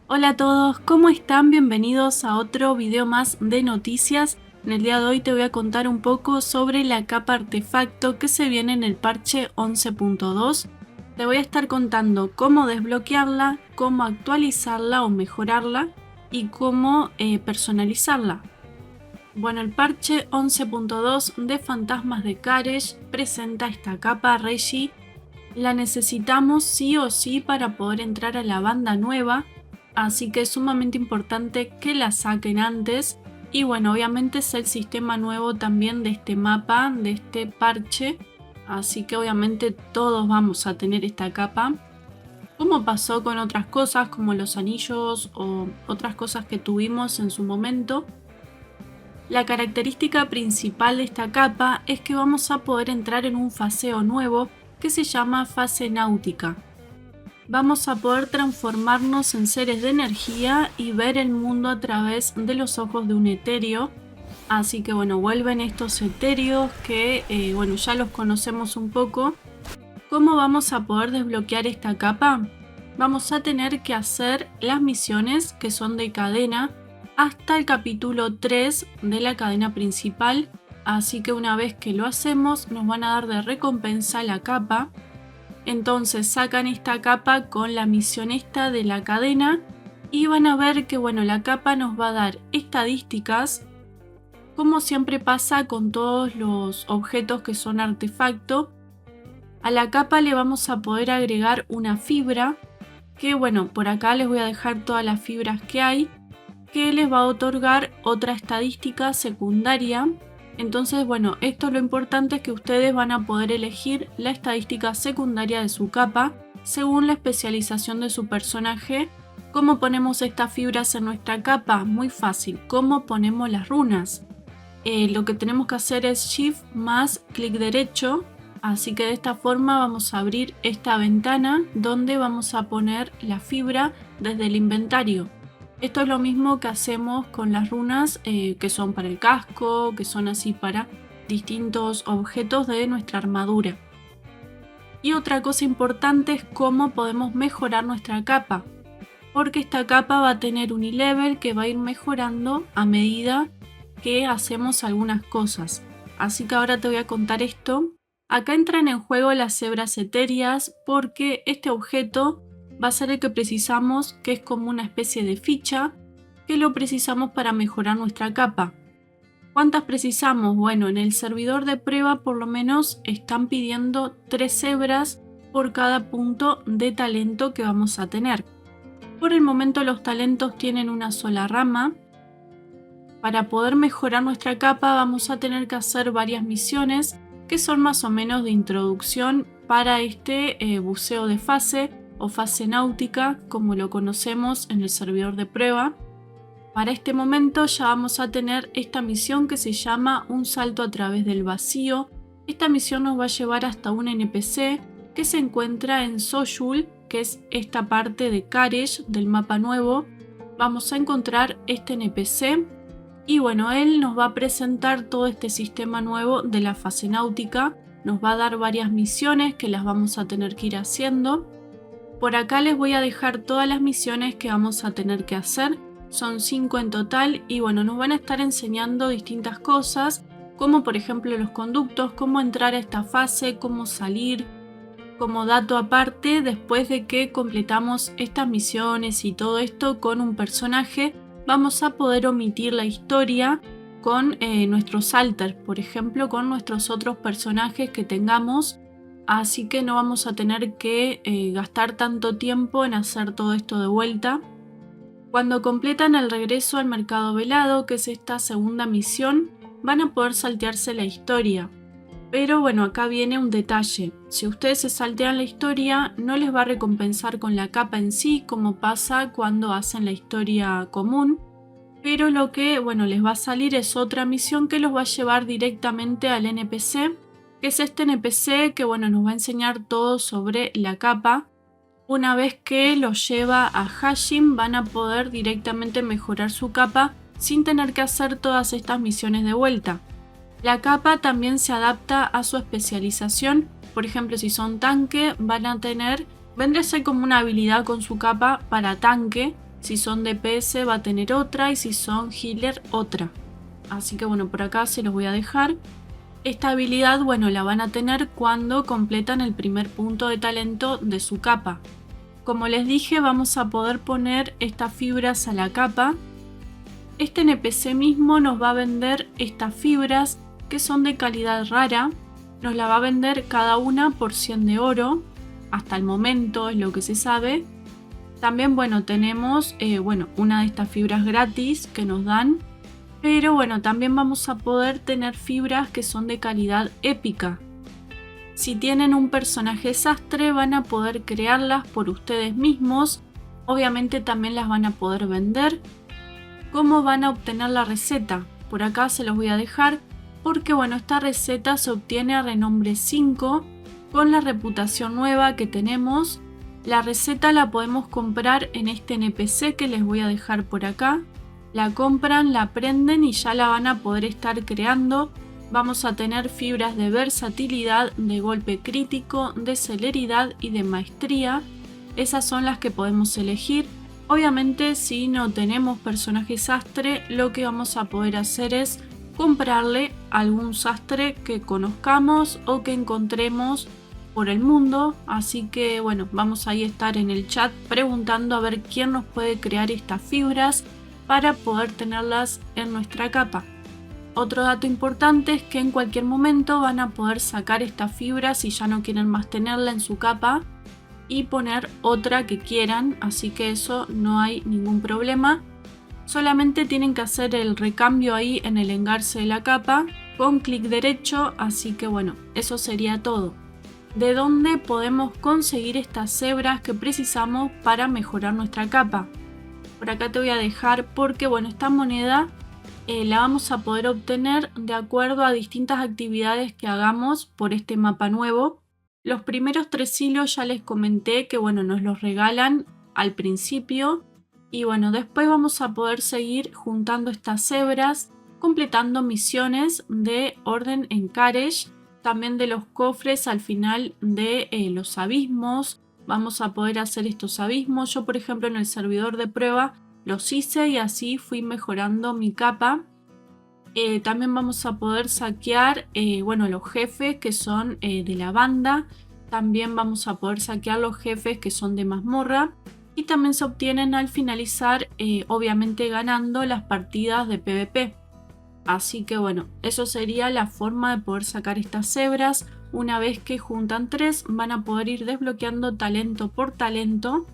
Hola a todos, ¿cómo están? Bienvenidos a otro video más de noticias. En el día de hoy te voy a contar un poco sobre la capa artefacto que se viene en el parche 11.2. Te voy a estar contando cómo desbloquearla, cómo actualizarla o mejorarla y cómo personalizarla. Bueno, el parche 11.2 de Fantasmas de Karesh presenta esta capa Reggie. La necesitamos sí o sí para poder entrar a la banda nueva, así que es sumamente importante que la saquen antes. Y bueno, obviamente es el sistema nuevo también de este mapa, de este parche, así que obviamente todos vamos a tener esta capa. Como pasó con otras cosas como los anillos o otras cosas que tuvimos en su momento, la característica principal de esta capa es que vamos a poder entrar en un faseo nuevo que se llama fase náutica. Vamos a poder transformarnos en seres de energía y ver el mundo a través de los ojos de un etéreo. Así que bueno, vuelven estos etéreos que bueno, ya los conocemos un poco. ¿Cómo vamos a poder desbloquear esta capa? Vamos a tener que hacer las misiones que son de cadena hasta el capítulo 3 de la cadena principal. Así que una vez que lo hacemos nos van a dar de recompensa la capa. Entonces sacan esta capa con la misión esta de la cadena y van a ver que bueno, la capa nos va a dar estadísticas. Como siempre pasa con todos los objetos que son artefacto, a la capa le vamos a poder agregar una fibra, que bueno, por acá les voy a dejar todas las fibras que hay, que les va a otorgar otra estadística secundaria. Entonces bueno, esto lo importante es que ustedes van a poder elegir la estadística secundaria de su capa según la especialización de su personaje. ¿Cómo ponemos estas fibras en nuestra capa? Muy fácil, ¿cómo ponemos las runas? Lo que tenemos que hacer es Shift más clic derecho, así que de esta forma vamos a abrir esta ventana donde vamos a poner la fibra desde el inventario. Esto es lo mismo que hacemos con las runas que son para el casco, que son así para distintos objetos de nuestra armadura. Y otra cosa importante es cómo podemos mejorar nuestra capa, porque esta capa va a tener un e-level que va a ir mejorando a medida que hacemos algunas cosas. Así que ahora te voy a contar esto. Acá entran en juego las hebras etéreas porque este objeto va a ser el que precisamos, que es como una especie de ficha, que lo precisamos para mejorar nuestra capa. ¿Cuántas precisamos? Bueno, en el servidor de prueba por lo menos están pidiendo 3 hebras por cada punto de talento que vamos a tener. Por el momento los talentos tienen una sola rama. Para poder mejorar nuestra capa vamos a tener que hacer varias misiones que son más o menos de introducción para este buceo de fase o fase náutica, como lo conocemos en el servidor de prueba. Para este momento ya vamos a tener esta misión que se llama Un salto a través del vacío. Esta misión nos va a llevar hasta un NPC que se encuentra en Soyul, que es esta parte de Karesh del mapa nuevo. Vamos a encontrar este NPC y bueno, él nos va a presentar todo este sistema nuevo de la fase náutica. Nos va a dar varias misiones que las vamos a tener que ir haciendo. Por acá les voy a dejar todas las misiones que vamos a tener que hacer. Son 5 en total y bueno, nos van a estar enseñando distintas cosas, como por ejemplo los conductos, cómo entrar a esta fase, cómo salir. Como dato aparte, después de que completamos estas misiones y todo esto con un personaje, vamos a poder omitir la historia con nuestros alters, por ejemplo, con nuestros otros personajes que tengamos. Así que no vamos a tener que gastar tanto tiempo en hacer todo esto de vuelta. Cuando completan el regreso al mercado velado, que es esta segunda misión, van a poder saltearse la historia. Pero bueno, acá viene un detalle. Si ustedes se saltean la historia, no les va a recompensar con la capa en sí, como pasa cuando hacen la historia común. Pero lo que bueno, les va a salir es otra misión que los va a llevar directamente al NPC, que es este NPC que bueno, nos va a enseñar todo sobre la capa. Una vez que los lleva a Hashim van a poder directamente mejorar su capa sin tener que hacer todas estas misiones de vuelta. La capa también se adapta a su especialización, Por ejemplo, si son tanque, van a tener, vendría a ser como una habilidad con su capa para tanque. Si son DPS va a tener otra y si son healer otra. Así que bueno, por acá se los voy a dejar. Esta habilidad, bueno, la van a tener cuando completan el primer punto de talento de su capa. Como les dije, vamos a poder poner estas fibras a la capa. Este NPC mismo nos va a vender estas fibras que son de calidad rara. Nos la va a vender cada una por 100 de oro. Hasta el momento es lo que se sabe. También, bueno, tenemos una de estas fibras gratis que nos dan. Pero bueno, también vamos a poder tener fibras que son de calidad épica. Si tienen un personaje sastre van a poder crearlas por ustedes mismos. Obviamente también las van a poder vender. ¿Cómo van a obtener la receta? Por acá se los voy a dejar porque bueno, esta receta se obtiene a renombre 5 con la reputación nueva que tenemos. La receta la podemos comprar en este NPC que les voy a dejar por acá. La compran, la prenden y ya la van a poder estar creando. Vamos a tener fibras de versatilidad, de golpe crítico, de celeridad y de maestría. Esas son las que podemos elegir. Obviamente si no tenemos personaje sastre, lo que vamos a poder hacer es comprarle algún sastre que conozcamos o que encontremos por el mundo. Así que bueno, vamos a estar en el chat preguntando a ver quién nos puede crear estas fibras para poder tenerlas en nuestra capa. Otro dato importante es que en cualquier momento van a poder sacar estas fibras si ya no quieren más tenerla en su capa y poner otra que quieran, así que eso no hay ningún problema. Solamente tienen que hacer el recambio ahí en el engarce de la capa con clic derecho, así que bueno, eso sería todo. ¿De dónde podemos conseguir estas hebras que precisamos para mejorar nuestra capa? Por acá te voy a dejar porque bueno, esta moneda la vamos a poder obtener de acuerdo a distintas actividades que hagamos por este mapa nuevo. Los primeros 3 hilos ya les comenté que bueno, nos los regalan al principio y bueno, después vamos a poder seguir juntando estas hebras, completando misiones de orden en Karesh, también de los cofres al final de los abismos. Vamos a poder hacer estos abismos. Yo por ejemplo en el servidor de prueba los hice y así fui mejorando mi capa. También vamos a poder saquear los jefes que son de la banda. También vamos a poder saquear los jefes que son de mazmorra. Y también se obtienen al finalizar, obviamente ganando las partidas de PvP. Así que bueno, eso sería la forma de poder sacar estas hebras. Una vez que juntan 3 van a poder ir desbloqueando talento por talento.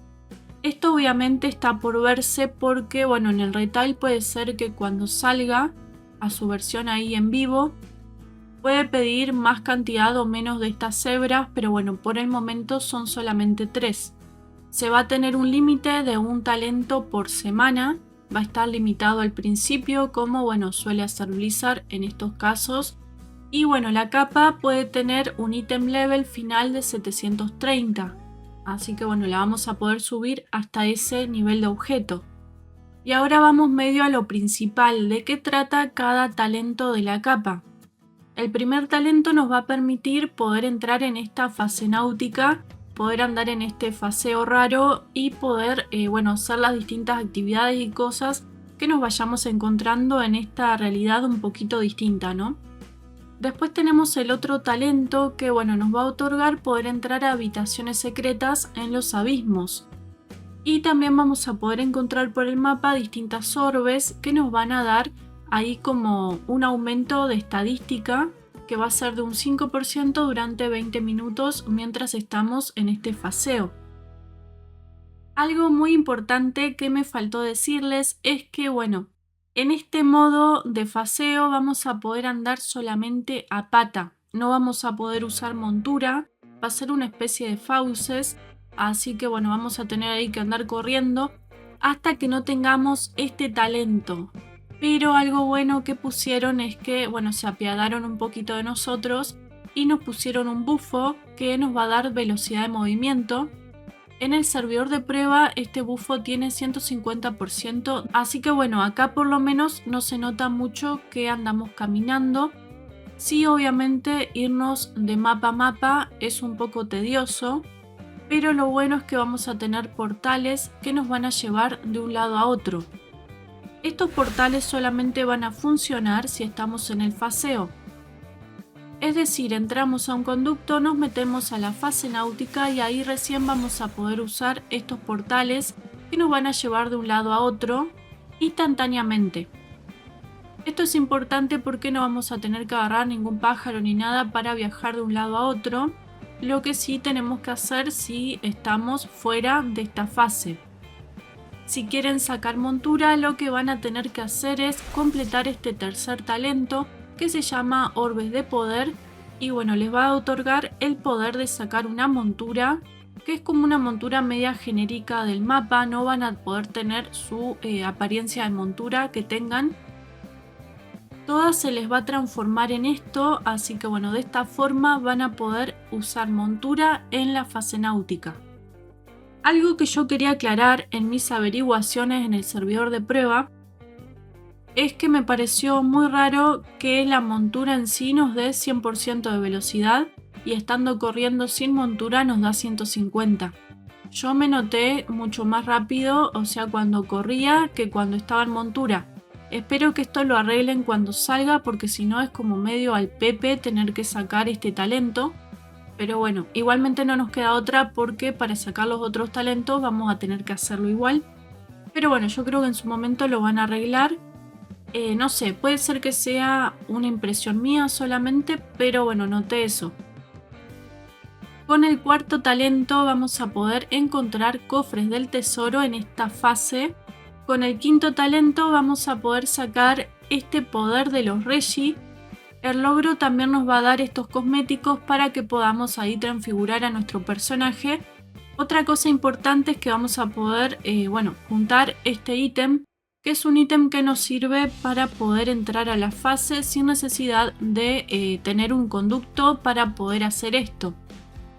Esto obviamente está por verse porque bueno, en el retail puede ser que cuando salga a su versión ahí en vivo puede pedir más cantidad o menos de estas hebras, pero bueno, por el momento son solamente 3. Se va a tener un límite de un talento por semana. Va a estar limitado al principio como bueno, suele hacer Blizzard en estos casos. Y bueno, la capa puede tener un ítem level final de 730. Así que bueno, la vamos a poder subir hasta ese nivel de objeto. Y ahora vamos medio a lo principal, de qué trata cada talento de la capa. El primer talento nos va a permitir poder entrar en esta fase náutica, poder andar en este faseo raro y poder hacer las distintas actividades y cosas que nos vayamos encontrando en esta realidad un poquito distinta, ¿no? Después tenemos el otro talento que bueno, nos va a otorgar poder entrar a habitaciones secretas en los abismos. Y también vamos a poder encontrar por el mapa distintas orbes que nos van a dar ahí como un aumento de estadística que va a ser de un 5% durante 20 minutos mientras estamos en este faseo. Algo muy importante que me faltó decirles es que bueno, en este modo de faseo vamos a poder andar solamente a pata, no vamos a poder usar montura, va a ser una especie de fauces, así que bueno, vamos a tener ahí que andar corriendo hasta que no tengamos este talento. Pero algo bueno que pusieron es que bueno, se apiadaron un poquito de nosotros y nos pusieron un bufo que nos va a dar velocidad de movimiento. En el servidor de prueba este bufo tiene 150%, así que bueno, acá por lo menos no se nota mucho que andamos caminando. Sí, obviamente irnos de mapa a mapa es un poco tedioso, pero lo bueno es que vamos a tener portales que nos van a llevar de un lado a otro. Estos portales solamente van a funcionar si estamos en el faseo. Es decir, entramos a un conducto, nos metemos a la fase náutica y ahí recién vamos a poder usar estos portales que nos van a llevar de un lado a otro instantáneamente. Esto es importante porque no vamos a tener que agarrar ningún pájaro ni nada para viajar de un lado a otro, lo que sí tenemos que hacer si estamos fuera de esta fase. Si quieren sacar montura, lo que van a tener que hacer es completar este tercer talento que se llama Orbes de Poder, y bueno, les va a otorgar el poder de sacar una montura que es como una montura media genérica del mapa. No van a poder tener su apariencia de montura que tengan. Todas se les va a transformar en esto, así que bueno, de esta forma van a poder usar montura en la fase náutica. Algo que yo quería aclarar en mis averiguaciones en el servidor de prueba es que me pareció muy raro que la montura en sí nos dé 100% de velocidad y estando corriendo sin montura nos da 150. Yo me noté mucho más rápido, o sea, cuando corría que cuando estaba en montura. Espero que esto lo arreglen cuando salga, porque si no es como medio al pepe tener que sacar este talento. Pero bueno, igualmente no nos queda otra, porque para sacar los otros talentos vamos a tener que hacerlo igual. Pero bueno, yo creo que en su momento lo van a arreglar. No sé, puede ser que sea una impresión mía solamente, pero bueno, noté eso. Con el cuarto talento vamos a poder encontrar cofres del tesoro en esta fase. Con el quinto talento vamos a poder sacar este poder de los Regi. El logro también nos va a dar estos cosméticos para que podamos ahí transfigurar a nuestro personaje. Otra cosa importante es que vamos a poder juntar este ítem, que es un ítem que nos sirve para poder entrar a la fase sin necesidad de tener un conducto para poder hacer esto.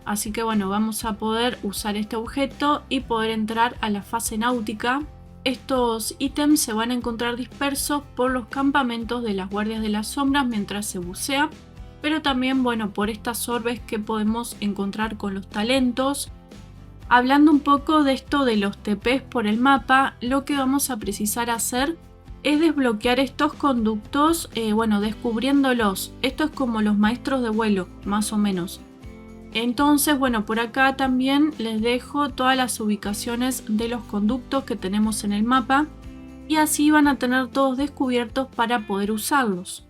Así que bueno, vamos a poder usar este objeto y poder entrar a la fase náutica. Estos ítems se van a encontrar dispersos por los campamentos de las guardias de las sombras mientras se bucea, pero también bueno, por estas orbes que podemos encontrar con los talentos. Hablando un poco de esto de los TPs por el mapa, lo que vamos a precisar hacer es desbloquear estos conductos, descubriéndolos. Esto es como los maestros de vuelo, más o menos. Entonces, bueno, por acá también les dejo todas las ubicaciones de los conductos que tenemos en el mapa y así van a tener todos descubiertos para poder usarlos.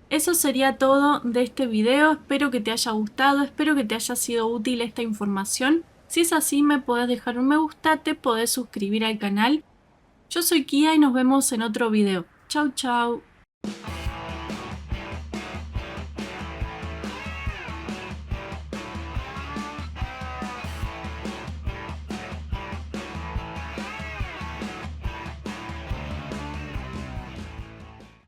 Eso sería todo de este video. Espero que te haya gustado, espero que te haya sido útil esta información. Si es así, me podés dejar un me gusta, te podés suscribir al canal. Yo soy Kia y nos vemos en otro video. Chau chau.